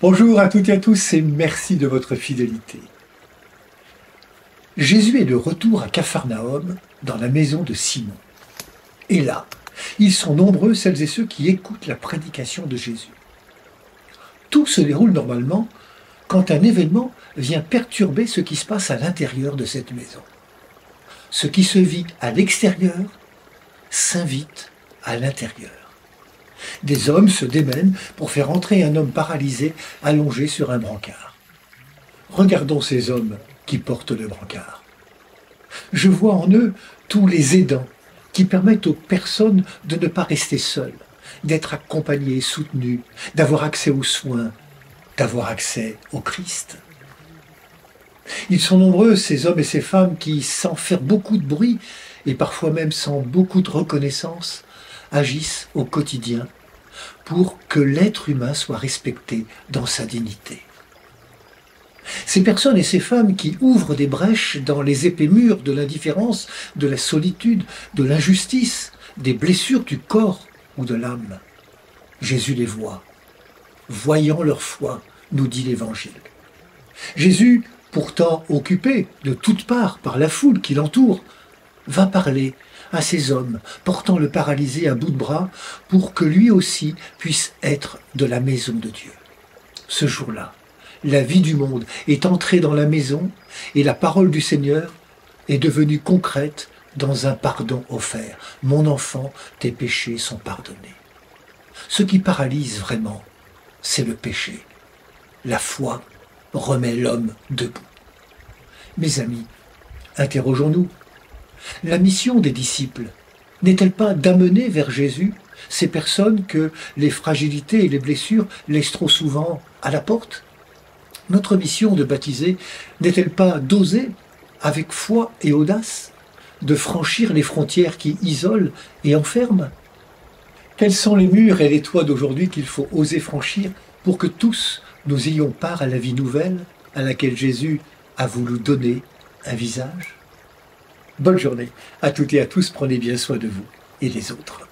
Bonjour à toutes et à tous et merci de votre fidélité. Jésus est de retour à Capharnaüm, dans la maison de Simon. Et là, ils sont nombreux, celles et ceux qui écoutent la prédication de Jésus. Tout se déroule normalement quand un événement vient perturber ce qui se passe à l'intérieur de cette maison. Ce qui se vit à l'extérieur s'invite à l'intérieur. Des hommes se démènent pour faire entrer un homme paralysé allongé sur un brancard. Regardons ces hommes qui portent le brancard. Je vois en eux tous les aidants qui permettent aux personnes de ne pas rester seules, d'être accompagnées, soutenues, d'avoir accès aux soins, d'avoir accès au Christ. Ils sont nombreux, ces hommes et ces femmes qui, sans faire beaucoup de bruit, et parfois même sans beaucoup de reconnaissance, agissent au quotidien pour que l'être humain soit respecté dans sa dignité. Ces personnes et ces femmes qui ouvrent des brèches dans les épais murs de l'indifférence, de la solitude, de l'injustice, des blessures du corps ou de l'âme. Jésus les voit. Voyant leur foi, nous dit l'Évangile. Jésus, pourtant occupé de toutes parts par la foule qui l'entoure, va parler à ces hommes portant le paralysé à bout de bras pour que lui aussi puisse être de la maison de Dieu. Ce jour-là, la vie du monde est entrée dans la maison et la parole du Seigneur est devenue concrète dans un pardon offert. Mon enfant, tes péchés sont pardonnés. Ce qui paralyse vraiment, c'est le péché. La foi remet l'homme debout. Mes amis, interrogeons-nous. La mission des disciples n'est-elle pas d'amener vers Jésus ces personnes que les fragilités et les blessures laissent trop souvent à la porte? Notre mission de baptiser n'est-elle pas d'oser, avec foi et audace, de franchir les frontières qui isolent et enferment? Quels sont les murs et les toits d'aujourd'hui qu'il faut oser franchir pour que tous nous ayons part à la vie nouvelle à laquelle Jésus a voulu donner un visage? Bonne journée à toutes et à tous, prenez bien soin de vous et des autres.